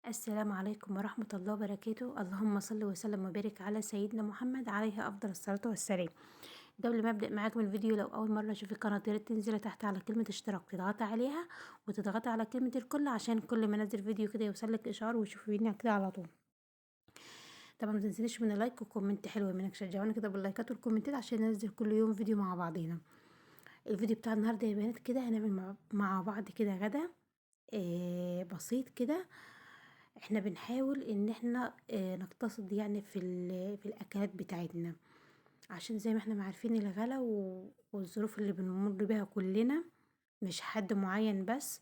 السلام عليكم ورحمة الله وبركاته. اللهم صل وسلم وبارك على سيدنا محمد عليه أفضل الصلاة والسلام. ده قبل ما أبدأ معاكم الفيديو، لو أول مرة تشوفي القناة ياريت تنزلي تحت على كلمة اشتراك تضغطي عليها وتضغطي على كلمة الكل عشان كل ما انزل فيديو كده يوصلك إشعار وتشوفينا كده على طول. طبعا متنسيش من اللايك وكومنت حلو منك، شجعوني كده باللايكات والكومنتات عشان ننزل كل يوم فيديو مع بعضينا. الفيديو بتاع النهارده يا بنات كده هنعمل مع بعض كده غدا بسيط كده. احنا بنحاول ان احنا نقتصد يعني في الاكلات بتاعتنا، عشان زي ما احنا عارفين الغلا والظروف اللي بنمر بيها كلنا، مش حد معين بس.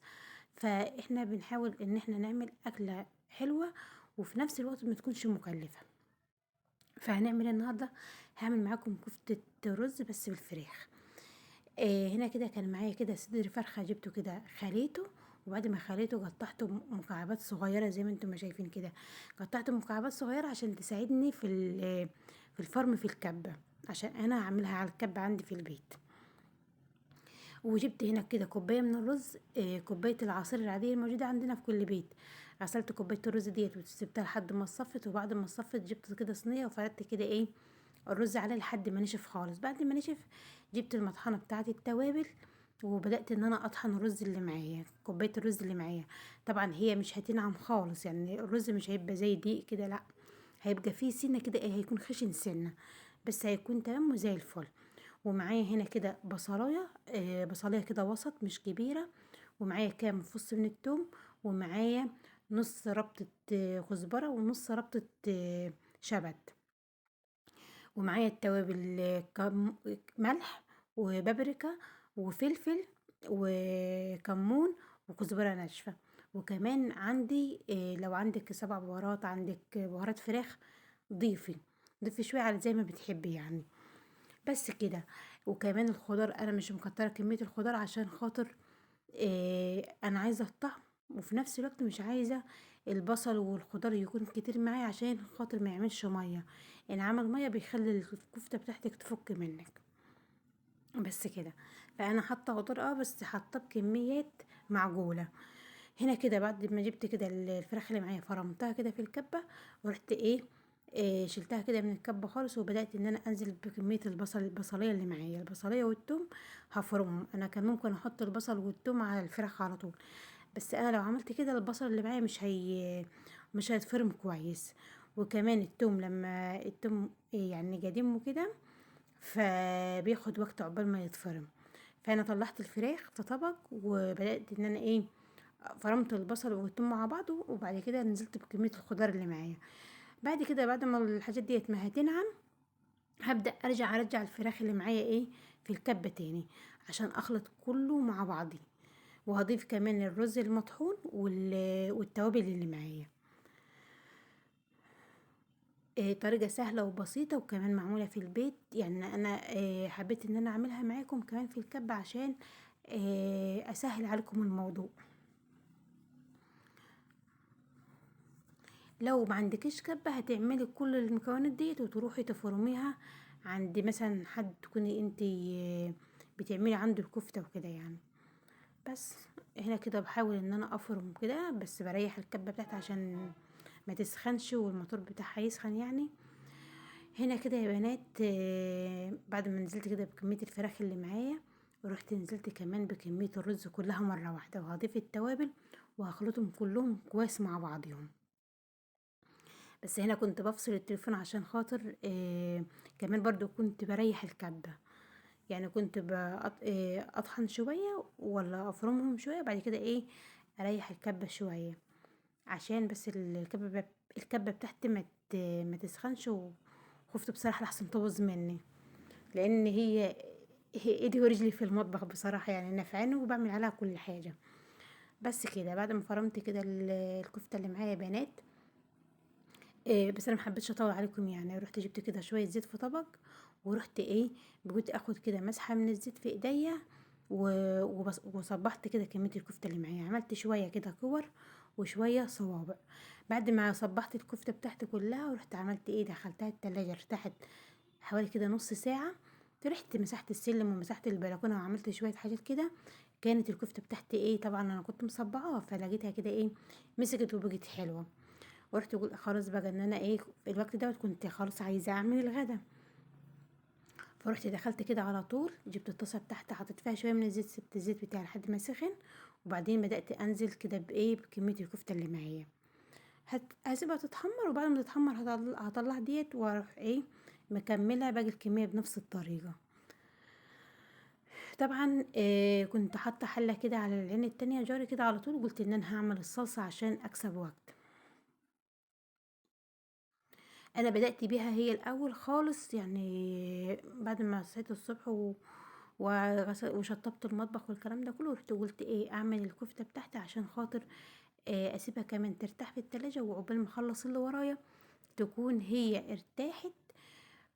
فاحنا بنحاول ان احنا نعمل اكلة حلوة وفي نفس الوقت ما تكونش مكلفة. فهنعمل النهاردة، هعمل معاكم كفتة رز بس بالفراخ. هنا كده كان معايا كده صدر فرخة، جبته كده خليته، وبعد ما خليته قطعته مكعبات صغيرة زي ما انتم ما شايفين كده. قطعته مكعبات صغيرة عشان تساعدني في الفرم في الكبة، عشان انا هعملها على الكبة عندي في البيت. وجبت هنا كده كوباية من الرز، كوباية العصير العادية الموجودة عندنا في كل بيت. غسلت كوباية الرز ديت وسبتها لحد ما صفت، وبعد ما صفت جبت كده صينية وفردت كده ايه الرز عليه لحد ما نشف خالص. بعد ما نشف جبت المطحنة بتاعت التوابل، وبدأت ان انا اطحن الرز اللي معايا، كوباية الرز اللي معايا. طبعا هي مش هتنعم خالص، يعني الرز مش هيبقى زي دي كده، لا، هيبقى فيه سنة كده ايه، هيكون خشن سنة، بس هيكون تمام وزي الفل. ومعايا هنا كده بصلايه، بصلايه كده وسط مش كبيره، ومعايا كام فص من التوم، ومعايا نص ربطة كزبرة ونص ربطة شبت، ومعايا التوابل، ملح وبابريكا وفلفل وكمون وكزبرة ناشفة. وكمان عندي لو عندك 7 بهارات، عندك بهارات فراخ، ضيفي شوية على زي ما بتحبي يعني. بس كده. وكمان الخضار انا مش مكتره كميه الخضار عشان خاطر انا عايزه الطعم، وفي نفس الوقت مش عايزه البصل والخضار يكون كتير معايا عشان خاطر ما يعملش ميه. ان عمل ميه بيخلي الكفته بتاعتك تفك منك. بس كده. فانا حاطه خضار بس حاطه بكميات معقوله. هنا كده بعد ما جبت كده الفراخ اللي معايا فرمتها كده في الكبه، ورحت شلتها كده من الكبه خالص، وبدات ان انا انزل بكميه البصليه اللي معايا، البصليه والثوم هفرمهم. انا كان ممكن احط البصل والثوم على الفراخ على طول، بس انا لو عملت كده البصل اللي معايا مش هيتفرم كويس. وكمان الثوم لما الثوم يعني قديم وكده، فبياخد وقت عقبال ما يتفرم. فانا طلعت الفراخ في طبق، وبدات ان انا فرمت البصل والثوم مع بعض، وبعد كده نزلت بكميه الخضار اللي معايا. بعد كده بعد ما الحاجات ديت ما هتنعم، هبدا ارجع الفراخ اللي معايا في الكبه تاني عشان اخلط كله مع بعضي. وهضيف كمان الرز المطحون والتوابل اللي معايا. طريقة سهلة وبسيطة وكمان معمولة في البيت، يعني أنا حبيت إن أنا أعملها معاكم كمان في الكبة عشان أسهل عليكم الموضوع. لو ما عندكيش كبة هتعملي كل المكونات ديت وتروحي تفرميها عند مثلا حد تكوني انتي بتعملي عنده الكفتة وكده يعني. بس هنا كده بحاول ان انا افرم كده، بس بريح الكبة بتاعتي عشان ما تسخنش والموتور بتاعها يسخن يعني. هنا كده يا بنات، بعد ما نزلت كده بكمية الفراخ اللي معايا، ورحت نزلت كمان بكمية الرز كلها مرة واحدة، وهضيف التوابل وهخلطهم كلهم كويس مع بعضهم. بس هنا كنت بفصل التليفون عشان خاطر كمان برضو كنت بريح الكبة، يعني كنت اطحن شوية ولا افرمهم شوية، بعد كده اريح الكبة شوية عشان بس الكبة بتاعتي ما تسخنش. وخفت بصراحة لحسن تبوظ مني، لان هي ايدي ورجلي في المطبخ بصراحة، يعني نافعاني وبعمل عليها كل حاجة. بس كده بعد ما فرمت كده الكفتة اللي معايا يا بنات، بس انا محبتش اطول عليكم، يعني رحت جبت كده شويه زيت في طبق، ورحت بقيت اخد كده مسحه من الزيت في ايديا، وصبحت كده كميه الكفته اللي معايا، عملت شويه كده كور وشويه صوابع. بعد ما صبحت الكفته بتاعتي كلها، ورحت عملت دخلتها التلاجة، ارتاحت حوالي كده نص ساعه. رحت مسحت السلم ومسحت البلكونه وعملت شويه حاجات كده. كانت الكفتة بتاعتي طبعا انا كنت مصبعاها، فلقيتها كده مسكت وبقت حلوة. ورحت قلت خلاص بقى ان انا في الوقت دوت كنت خلاص عايزة اعمل الغدا. فرحت دخلت كده على طول، جبت الطاسة بتاعتي، حطيت فيها شوية من الزيت، سبت الزيت بتاعي لحد ما سخن، وبعدين بدأت انزل كده بكمية الكفتة اللي معايا. هسيبها تتحمر، وبعد ما تتحمر هطلع ديت واروح مكملة باقي الكمية بنفس الطريقة. طبعا كنت حاطة حلة كده على العين التانية جاري كده على طول، وقلت ان انا هعمل الصلصة عشان اكسب وقت. انا بدأت بيها هي الاول خالص، يعني بعد ما صحيت الصبح وشطبت المطبخ والكلام ده كله، رحت قلت اعمل الكفتة بتاعتي عشان خاطر اسيبها كمان ترتاح في التلاجة، وعقبال ما اخلص اللي ورايا تكون هي ارتاحت.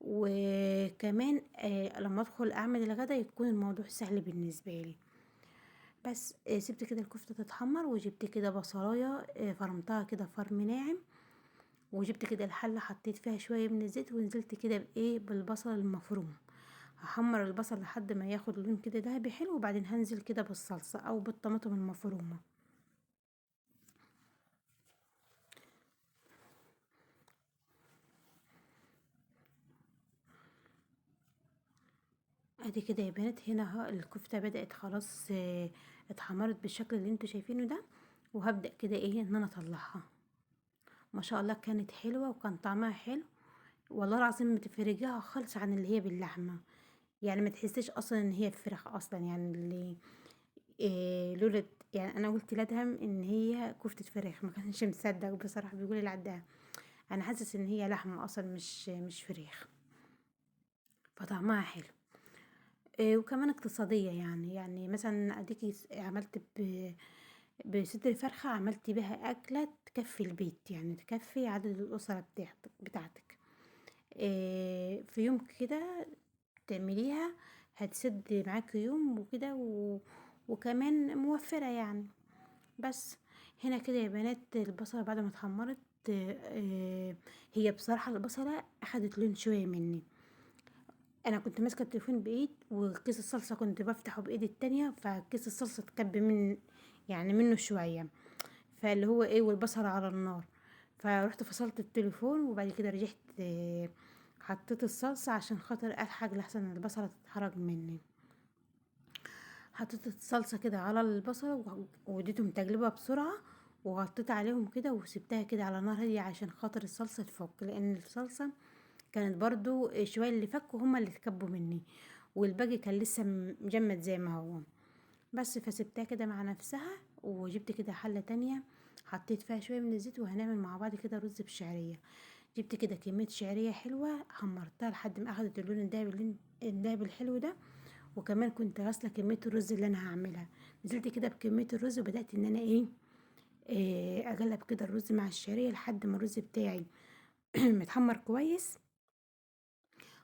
وكمان لما ادخل اعمل الغدا يكون الموضوع سهل بالنسبة لي. بس سبت كده الكفتة تتحمر، وجبت كده بصلاية فرمتها كده فرم ناعم، وجبت كده الحلة حطيت فيها شوية من الزيت، ونزلت كده بالبصل المفروم. هحمر البصل لحد ما ياخد لون كده دهبي حلو، وبعدين هنزل كده بالصلصة او بالطماطم المفرومة. ادي كده يا بنات، هنا الكفتة بدأت خلاص اتحمرت بالشكل اللي انتوا شايفينه ده. وهبدأ كده ان انا اطلعها. ما شاء الله كانت حلوة وكان طعمها حلو. والله العظيم ما تفرجيها خالص عن اللي هي باللحمة، يعني ما تحسيش اصلا ان هي فراخ اصلا، يعني اللي لولا يعني انا قلت لادهم ان هي كفتة فراخ، ما كانش مصدق بصراحة، بيقول لي عدها انا حاسس ان هي لحمة اصلا مش فراخ. فطعمها حلو. وكمان اقتصادية، يعني مثلا اديكي عملت بصدر فرخة، عملتي بها أكلة تكفي البيت، يعني تكفي عدد الأسرة بتاعتك. في يوم كده تعمليها هتسد معاكي يوم وكده وكمان موفرة يعني. بس هنا كده يا بنات البصلة بعد ما اتحمرت، هي بصراحة البصلة أخدت لون شوية مني. انا كنت ماسكه التليفون بايد، وكيس الصلصه كنت بفتحه بايد التانية، فكيس الصلصه اتكب يعني منه شويه، فاللي هو والبصل على النار. فروحت فصلت التليفون، وبعد كده رجعت حطيت الصلصه عشان خاطر الحق لحسن البصله تتحرق مني. حطيت الصلصه كده على البصله واديتهم تقليبه بسرعه، وغطيت عليهم كده وسبتها كده على نار هاديه عشان خاطر الصلصه تفك، لان الصلصه كانت برضو شوية اللي فكوا هما اللي اتكبوا مني، والباقي كان لسه مجمد زي ما هو. بس فسبتها كده مع نفسها، وجبت كده حلة تانية حطيت فيها شوية من الزيت، وهنعمل مع بعض كده رز بشعرية. جبت كده كمية شعرية حلوة، حمرتها لحد ما اخدت اللون الدهبي الحلو ده. وكمان كنت غاسلة كمية الرز اللي انا هعملها، نزلت كده بكمية الرز، وبدأت ان انا اقلب كده الرز مع الشعرية لحد ما الرز بتاعي متحمر كويس.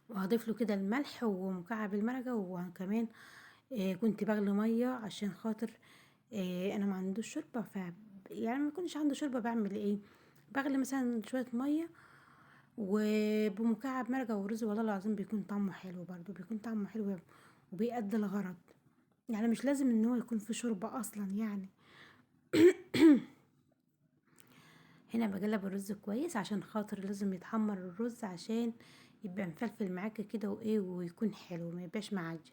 وهضيف له كده الملح ومكعب المرقة، وكمان كنت بغلي مية عشان خاطر انا ما عندوش شوربة، يعني ما كنتش عنده شوربة بعمل بغلي مثلا شوية مية وبمكعب مرقة ورز. والله العظيم بيكون طعمه حلو، برضو بيكون طعمه حلو وبيأدي الغرض، يعني مش لازم ان هو يكون في شوربة اصلا يعني. هنا بقلب الرز كويس عشان خاطر لازم يتحمر الرز عشان يبقى مفلفل معاك كده ويكون حلو ما يبقاش معجن.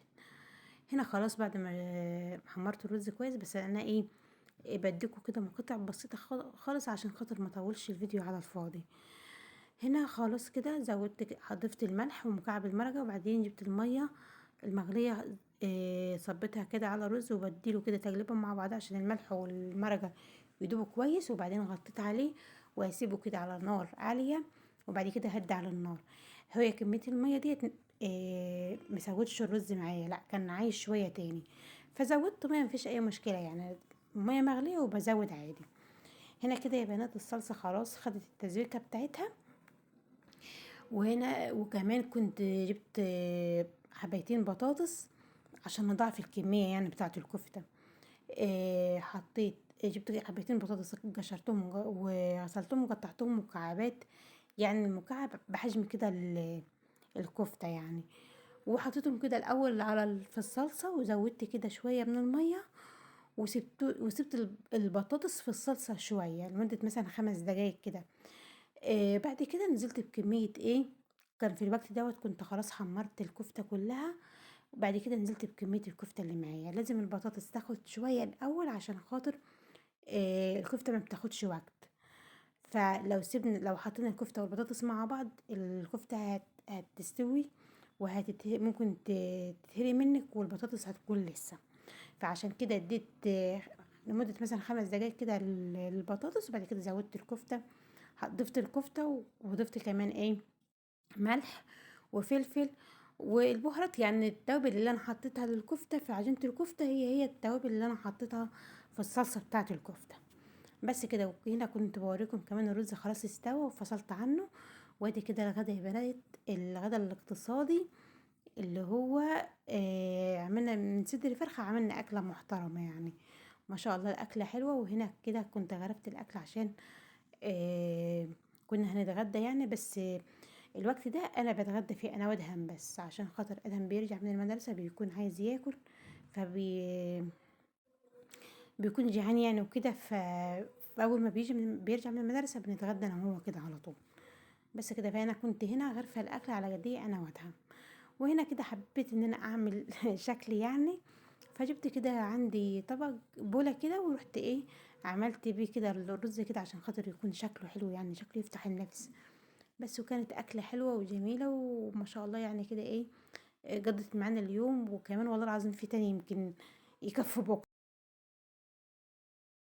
هنا خلاص بعد ما حمرت الرز كويس، بس انا بديكوا كده مقاطع بسيطة خالص عشان خاطر ما اطولش الفيديو على الفاضي. هنا خلاص كده ضفت الملح ومكعب المرقة، وبعدين جبت المية المغلية صبيتها كده على الرز، وبديله كده تقليبه مع بعض عشان الملح والمرقة يدوبوا كويس، وبعدين غطيت عليه واسيبه كده على نار عالية، وبعد كده هدي على النار. هي كمية المية ديت مسوتش الرز معايا، لا كان عايز شوية تاني، فزودت مية مفيش اي مشكلة يعني، مية مغلية وبزود عادي. هنا كده يا بنات الصلصة خلاص خدت التسبيكة بتاعتها. وهنا وكمان كنت جبت حبايتين بطاطس عشان نضاعف الكمية يعني بتاعة الكفتة. حطيت جبت حبايتين بطاطس، قشرتهم وغسلتهم وقطعتهم مكعبات، يعني المكعب بحجم كده الكفتة يعني. وحطيتهم كده الاول على في الصلصه، وزودت كده شويه من الميه، وسبت البطاطس في الصلصه شويه لمده مثلا 5 دقايق كده. بعد كده نزلت بكميه ايه، كان في الوقت دوت كنت خلاص حمرت الكفته كلها. وبعد كده نزلت بكميه الكفته اللي معايا. لازم البطاطس تاخد شويه الاول عشان خاطر الكفته ما بتاخدش وقت. لو حطينا الكفتة والبطاطس مع بعض، الكفتة هتستوي، ممكن تتهري منك، والبطاطس هتكون لسه. فعشان كده اديت لمدة مثلا 5 دقايق كده للبطاطس، وبعد كده زودت الكفتة. ضفت الكفتة وضفت كمان ايه، ملح وفلفل والبهارات. يعني التوابل اللي انا حطيتها للكفتة في عجينة الكفتة هي التوابل اللي انا حطيتها في الصلصة بتاعة الكفتة. بس كده. وهنا كنت بوريكم كمان الرز خلاص استوى وفصلت عنه. وادي كده الغدا يا بنات، الغدا الاقتصادي اللي هو عملنا من صدر فرخة، عملنا أكلة محترمة يعني. ما شاء الله الأكلة حلوة. وهنا كده كنت غرفت الأكل عشان آه كنا هنتغدى يعني. بس الوقت ده أنا بتغدى فيه أنا وأدهم، بس عشان خاطر أدهم بيرجع من المدرسة بيكون عايز ياكل، بيكون جعان يعني وكده. فاول ما بيرجع من المدرسه بنتغدى انا وهو كده على طول. بس كده. فانا كنت هنا غرفه الاكل على جديه انا وادهم. وهنا كده حبيت ان انا اعمل شكل يعني. فجبت كده عندي طبق بوله كده، ورحت ايه، عملت بيه كده الرز كده عشان خاطر يكون شكله حلو يعني، شكله يفتح النفس. بس. وكانت اكله حلوه وجميله وما شاء الله يعني كده ايه، قضت معانا اليوم. وكمان والله العظيم في تاني يمكن يكفي بكره.